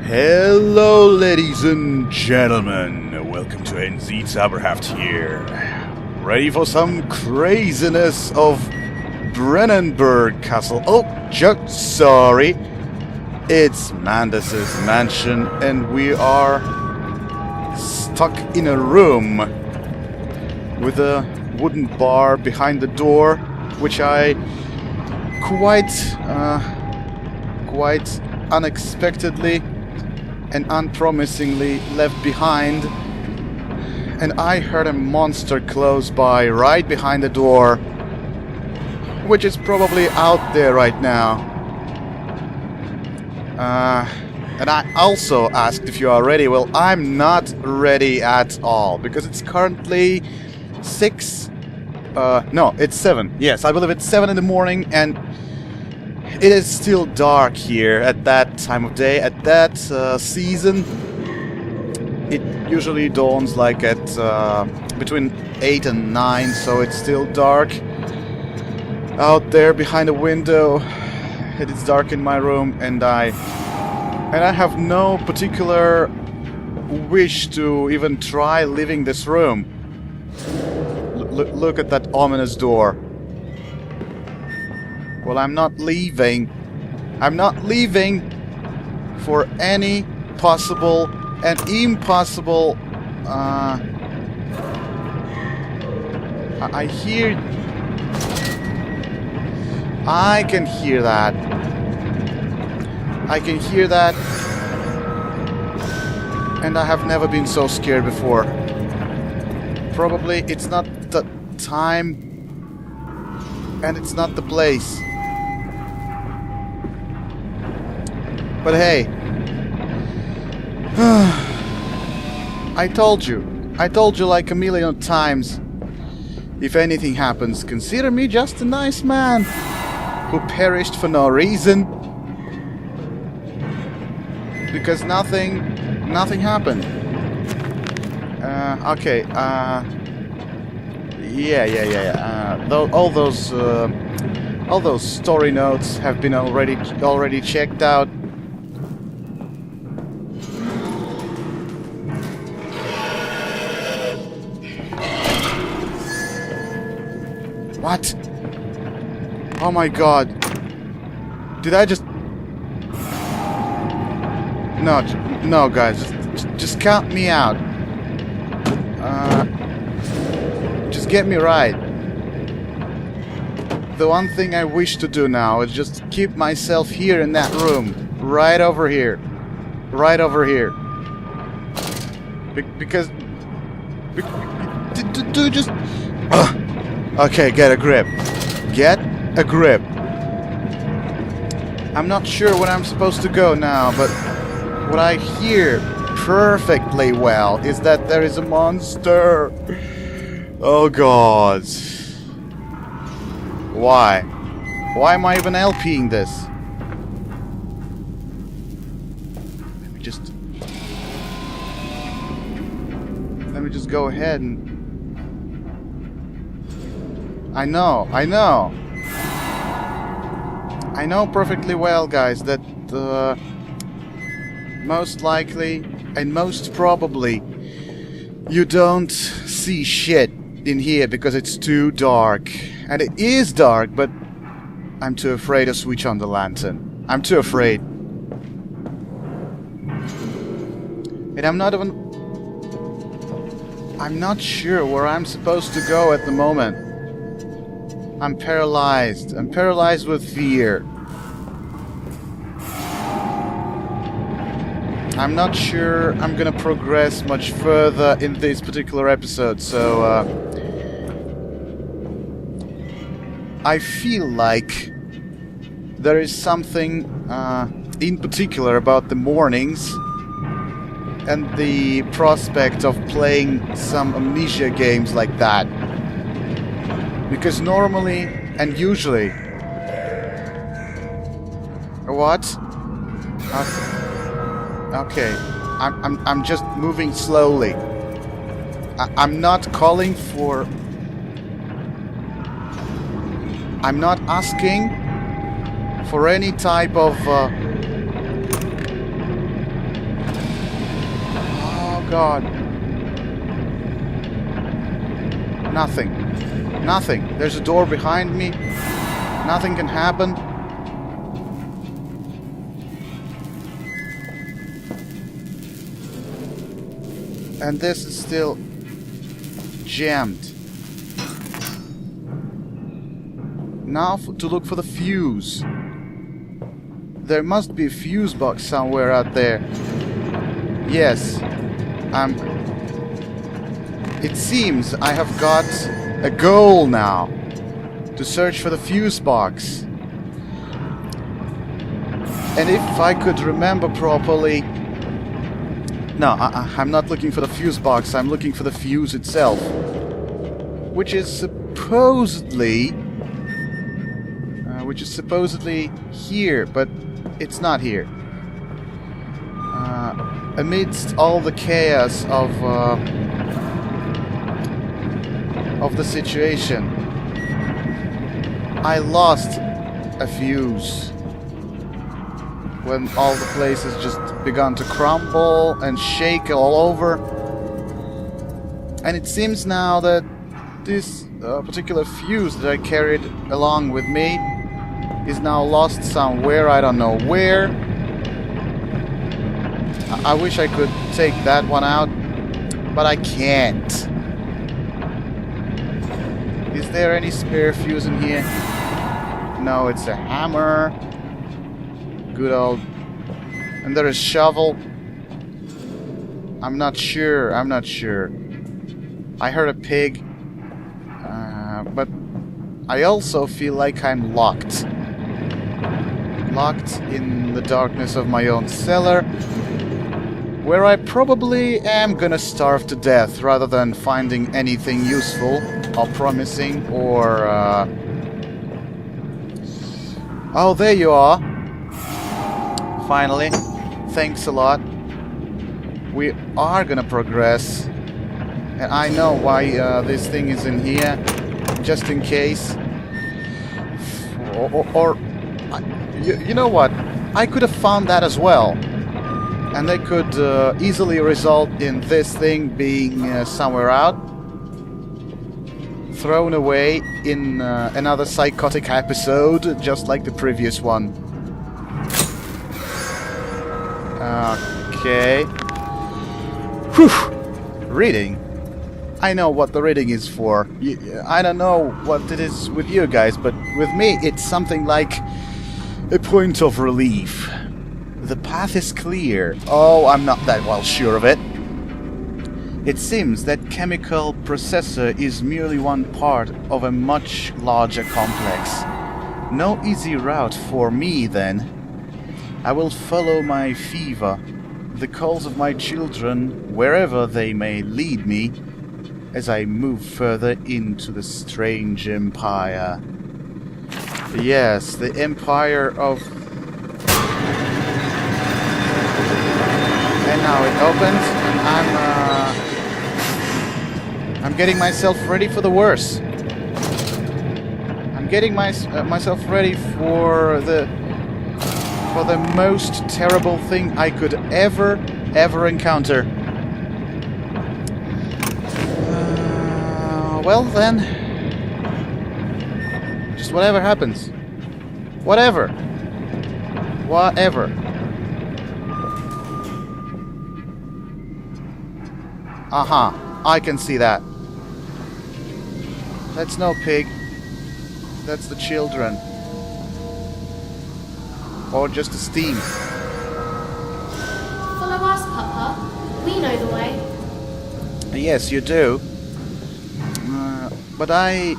Hello, ladies and gentlemen. Welcome to NZ Zauberhaft here. Ready for some craziness of Brennenburg Castle? Oh, sorry. It's Mandas's mansion, and we are stuck in a room with a wooden bar behind the door, which I quite unexpectedly and unpromisingly left behind, and I heard a monster close by right behind the door, which is probably out there right now. And I also asked if you are ready. Well, I'm not ready at all, because it's currently 6... no, it's 7. Yes, I believe it's 7 in the morning, and it is still dark here at that time of day, at that season. It usually dawns like at between 8 and 9, so it's still dark. Out there behind the window, it is dark in my room, and I have no particular wish to even try leaving this room. Look at that ominous door. Well, I'm not leaving. I'm not leaving for any possible and impossible... I hear... I can hear that. I can hear that. And I have never been so scared before. Probably it's not the time, and it's not the place. But hey, I told you like a million times, if anything happens, consider me just a nice man who perished for no reason, because nothing happened. Okay, all those story notes have been already checked out. What? Oh my god. Did I just... No guys, just count me out. Just get me right. The one thing I wish to do now is just keep myself here in that room. Right over here. Right over here. Because... Do just... Okay, get a grip. Get a grip. I'm not sure where I'm supposed to go now, but what I hear perfectly well is that there is a monster. Oh god. Why? Why am I even LPing this? Let me just go ahead and... I know perfectly well, guys, that most likely and most probably you don't see shit in here because it's too dark. And it is dark, but I'm too afraid to switch on the lantern. I'm too afraid. And I'm not sure where I'm supposed to go at the moment. I'm paralyzed. I'm paralyzed with fear. I'm not sure I'm gonna progress much further in this particular episode, so I feel like there is something in particular about the mornings and the prospect of playing some Amnesia games like that. Because normally and usually... What? Okay. I'm just moving slowly. I'm not calling for... I'm not asking for any type of God. Nothing. Nothing. There's a door behind me. Nothing can happen. And this is still jammed. Now to look for the fuse. There must be a fuse box somewhere out there. Yes. It seems I have got a goal now. To search for the fuse box. And if I could remember properly... No, I'm not looking for the fuse box. I'm looking for the fuse itself. Which is supposedly... here, but it's not here. Amidst all the chaos of the situation, I lost a fuse when all the places just began to crumble and shake all over. And it seems now that this particular fuse that I carried along with me is now lost somewhere, I don't know where. I wish I could take that one out, but I can't. Is there any spare fuse in here? No, it's a hammer. Good old... And there is a shovel. I'm not sure. I heard a pig. But I also feel like I'm locked. Locked in the darkness of my own cellar, where I probably am gonna starve to death rather than finding anything useful or promising or... Oh, there you are. Finally. Thanks a lot. We are gonna progress. And I know why this thing is in here. Just in case. You know what? I could have found that as well. And they could easily result in this thing being somewhere out. Thrown away in another psychotic episode, just like the previous one. Okay. Whew. Reading. I know what the reading is for. I don't know what it is with you guys, but with me it's something like a point of relief. The path is clear. Oh, I'm not that well sure of it. It seems that chemical processor is merely one part of a much larger complex. No easy route for me, then. I will follow my fever, the calls of my children, wherever they may lead me, as I move further into the strange empire. Yes, the empire of... And now it opens, and I'm getting myself ready for the worst. I'm getting myself ready for the most terrible thing I could ever encounter. Well then, just whatever happens. Whatever. Aha, I can see that. That's no pig. That's the children. Or just a steam. Follow us, Papa. We know the way. Yes, you do. But I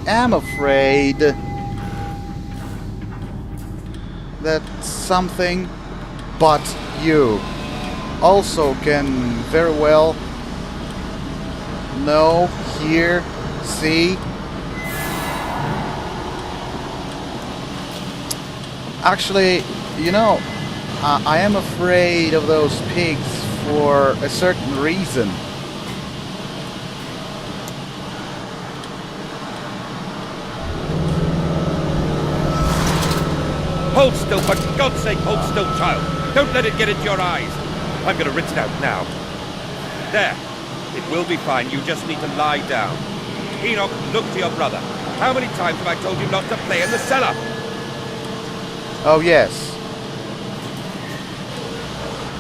am afraid that something but you also can very well know, hear, see. Actually, you know, I am afraid of those pigs for a certain reason. Hold still, for God's sake, hold still, child. Don't let it get into your eyes. I'm going to rinse it out now. There. It will be fine. You just need to lie down. Enoch, look to your brother. How many times have I told you not to play in the cellar? Oh, yes.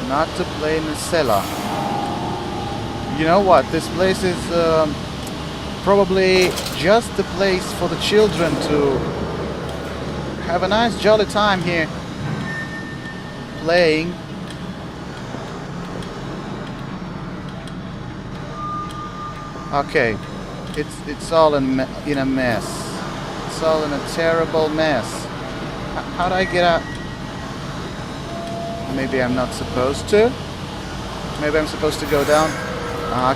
Not to play in the cellar. You know what? This place is probably just the place for the children to have a nice jolly time here. Playing. Okay. It's all in a mess. It's all in a terrible mess. How do I get out? Maybe I'm not supposed to? Maybe I'm supposed to go down?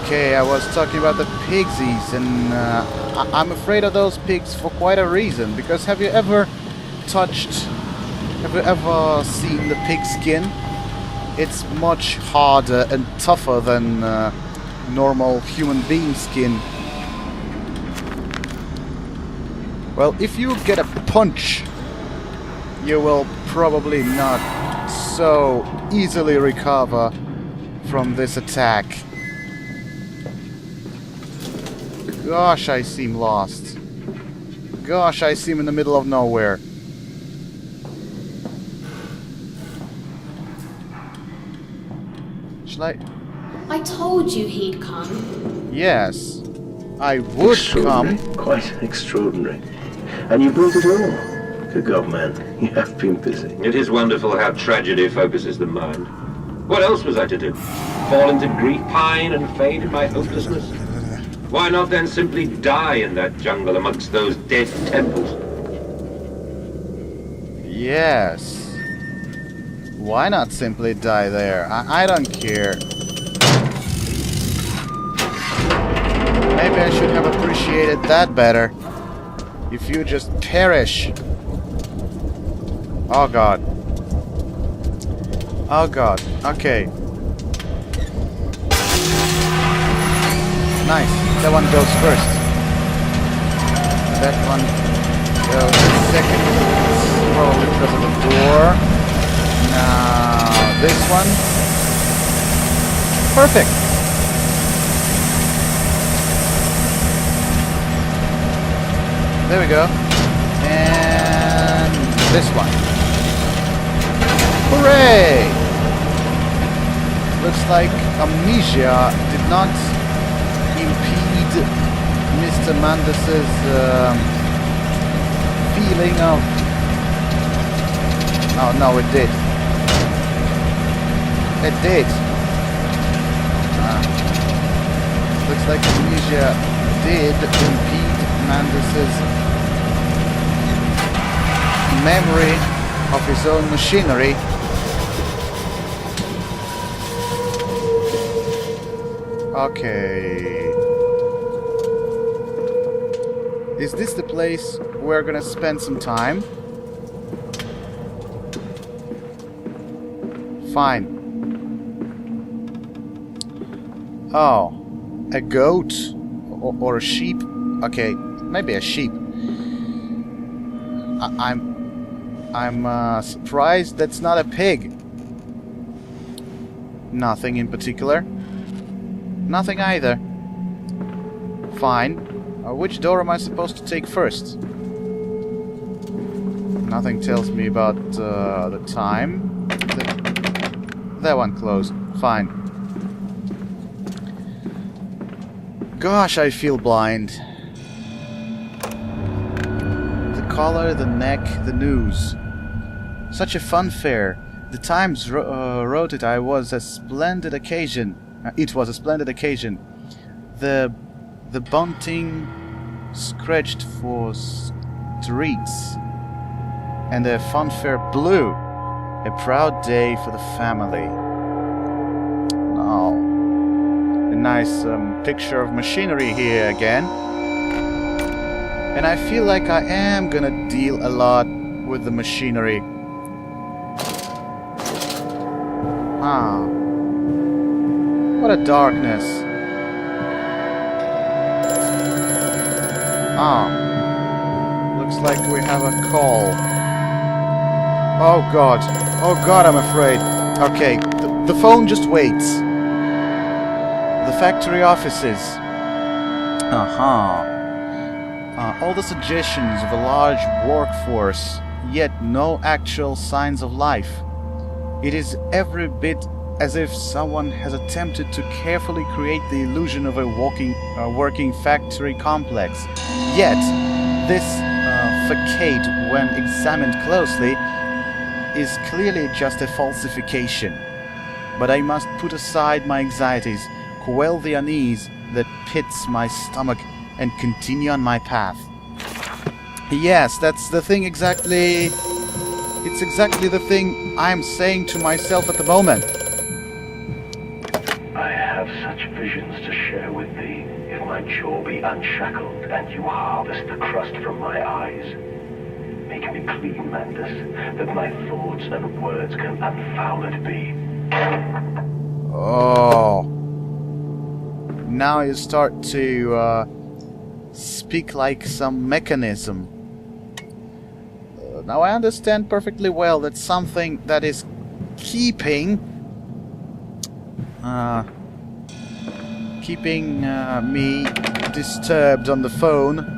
Okay, I was talking about the pigsies, and I'm afraid of those pigs for quite a reason. Because have you ever seen the pig skin? It's much harder and tougher than normal human being skin. Well, if you get a punch, you will probably not so easily recover from this attack. Gosh, I seem lost. Gosh, I seem in the middle of nowhere. Shall I told you he'd come. Yes, I would come. Quite extraordinary. And you built it all. Good God, man, you have been busy. It is wonderful how tragedy focuses the mind. What else was I to do? Fall into grief, pine, and fade in my hopelessness? Why not then simply die in that jungle amongst those dead temples? Yes. Why not simply die there? I don't care. Maybe I should have appreciated that better. If you just perish. Oh god. Oh god. Okay. Nice. That one goes first. That one goes second. Probably because of the door. Now this one. Perfect. There we go. And this one. Hooray! Looks like Amnesia did not impede Mr. Mandus's feeling of... Oh no, it did. It did. Looks like Amnesia did impede Mandus's memory of his own machinery. Okay. Is this the place we're gonna spend some time? Fine. Oh. A goat? Or a sheep? Okay, maybe a sheep. I'm surprised that's not a pig. Nothing in particular. Nothing either. Fine. Which door am I supposed to take first? Nothing tells me about the time. That one closed. Fine. Gosh, I feel blind. The collar, the neck, the news. Such a fun fair. The Times wrote it. It was a splendid occasion. The bunting scratched for streets, and the funfair blue. A proud day for the family. Oh, a nice picture of machinery here again. And I feel like I am gonna deal a lot with the machinery. Ah, what a darkness. Ah, looks like we have a call. Oh god, I'm afraid. Okay, The phone just waits. The factory offices. All the suggestions of a large workforce, yet no actual signs of life. It is every bit as if someone has attempted to carefully create the illusion of a working factory complex. Yet, this facade, when examined closely, is clearly just a falsification. But I must put aside my anxieties, quell the unease that pits my stomach, and continue on my path. Yes, that's the thing exactly. It's exactly the thing I'm saying to myself at the moment. I have such visions to share with thee, if my jaw be unshackled and you harvest the crust from my eyes. Make me clean, Mandus, that my thoughts and words can unfouled be. Oh. Now you start to speak like some mechanism. Now I understand perfectly well that something that is keeping me disturbed on the phone,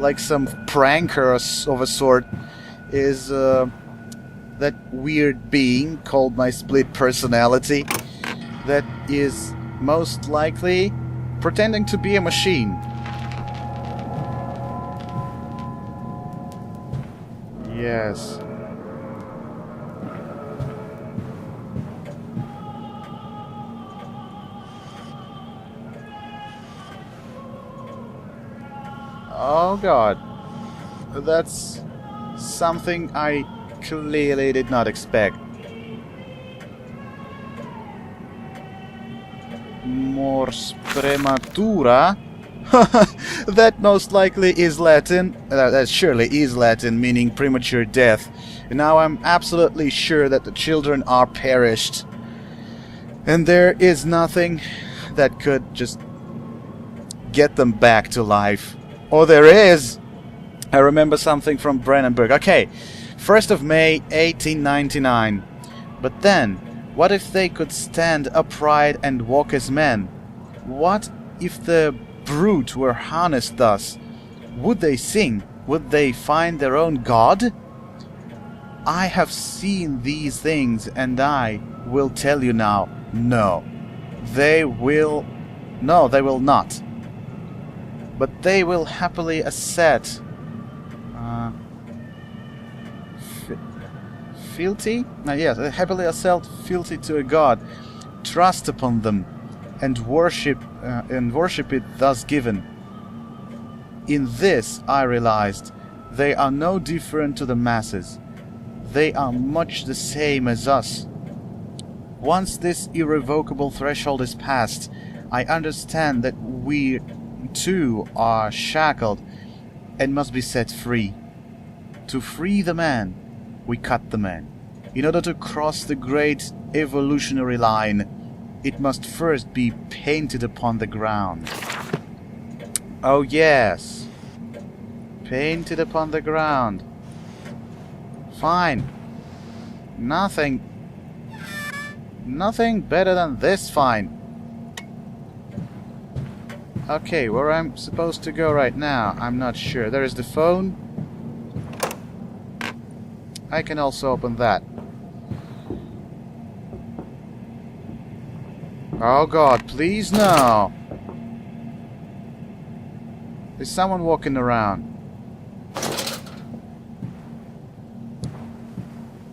like some pranker of a sort, is that weird being called my split personality, that is most likely pretending to be a machine. Yes. Oh god. That's something I clearly did not expect. Mors prematura? That most likely is Latin. That surely is Latin, meaning premature death. And now I'm absolutely sure that the children are perished. And there is nothing that could just get them back to life. Or there is! I remember something from Brandenburg. Okay, 1st of May 1899. But then, what if they could stand upright and walk as men? What if the brute were harnessed thus? Would they sing? Would they find their own God? I have seen these things, and I will tell you now, no. They will not. But they will happily accept fealty? Yes, happily accept fealty to a god, trust upon them, and worship it thus given. In this, I realized, they are no different to the masses. They are much the same as us. Once this irrevocable threshold is passed, I understand that we too are shackled and must be set free. To free the man, we cut the man. In order to cross the great evolutionary line, it must first be painted upon the ground. Oh yes, painted upon the ground. Fine. Nothing better than this fine. Okay, where I'm supposed to go right now, I'm not sure. There is the phone. I can also open that. Oh god, please no! Is someone walking around?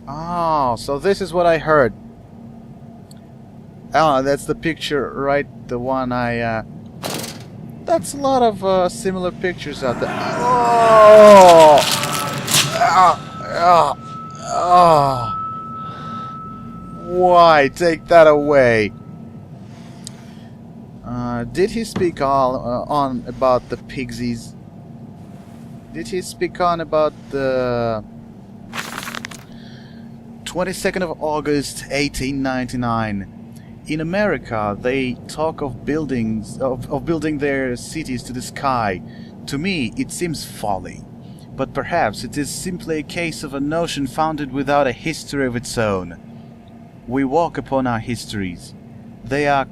Oh, so this is what I heard. Oh, that's the picture, right? The one I, That's a lot of similar pictures out there. Oh! Why? Take that away. Did he speak on about the pigsies? Did he speak on about the 22nd of August 1899? In America, they talk of building their cities to the sky. To me, it seems folly. But perhaps it is simply a case of a notion founded without a history of its own. We walk upon our histories. They're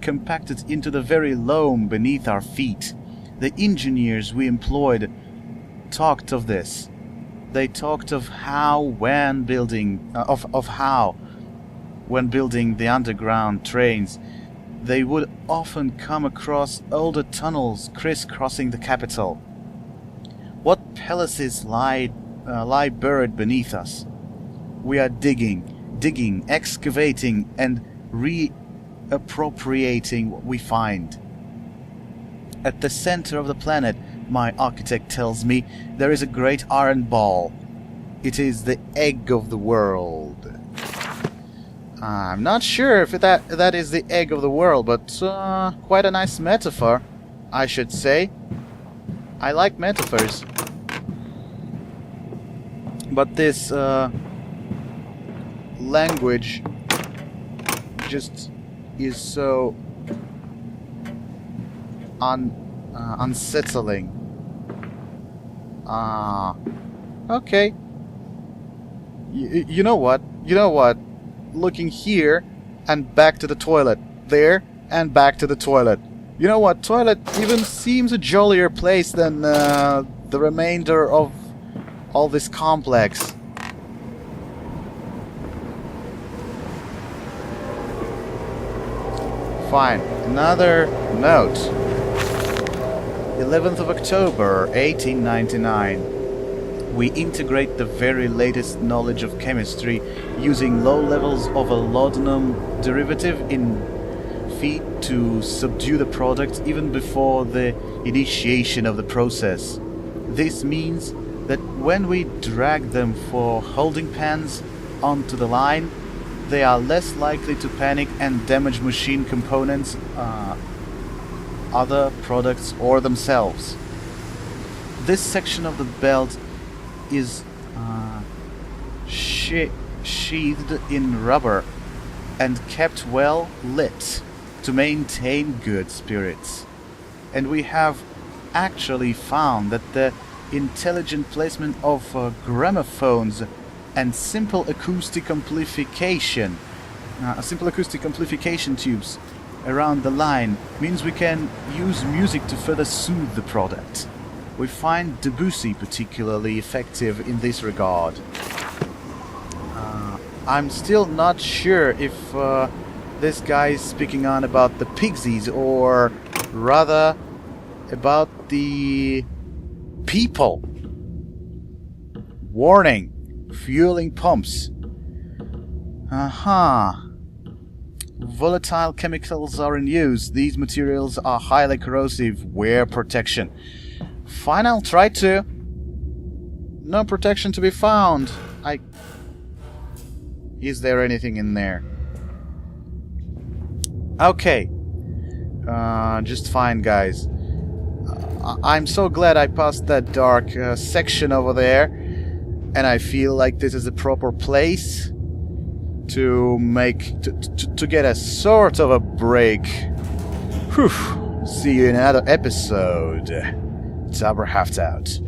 compacted into the very loam beneath our feet. The engineers we employed talked of this. They talked of how when building when building the underground trains, they would often come across older tunnels crisscrossing the capital. What palaces lie buried beneath us? We are digging, excavating, and reappropriating what we find. At the center of the planet, my architect tells me, there is a great iron ball. It is the egg of the world. I'm not sure if that is the egg of the world, but quite a nice metaphor, I should say. I like metaphors. But this language just is so unsettling. Okay. You know what? Looking here and back to the toilet. There and back to the toilet. You know what? Toilet even seems a jollier place than the remainder of all this complex. Fine. Another note. 11th of October, 1899. We integrate the very latest knowledge of chemistry using low levels of a laudanum derivative in feed to subdue the product even before the initiation of the process. This means that when we drag them for holding pans onto the line, they are less likely to panic and damage machine components, other products, or themselves. This section of the belt is sheathed in rubber and kept well lit to maintain good spirits. And we have actually found that the intelligent placement of gramophones and simple acoustic amplification tubes around the line means we can use music to further soothe the product. We find Debussy particularly effective in this regard. I'm still not sure if this guy is speaking on about the Pixies or rather about the people. Warning. Fueling pumps. Volatile chemicals are in use. These materials are highly corrosive. Wear protection. Fine, I'll try to. No protection to be found. Is there anything in there? Okay. Just fine, guys. I'm so glad I passed that dark section over there, and I feel like this is a proper place to get a sort of a break. Whew. See you in another episode. Taber Haft out.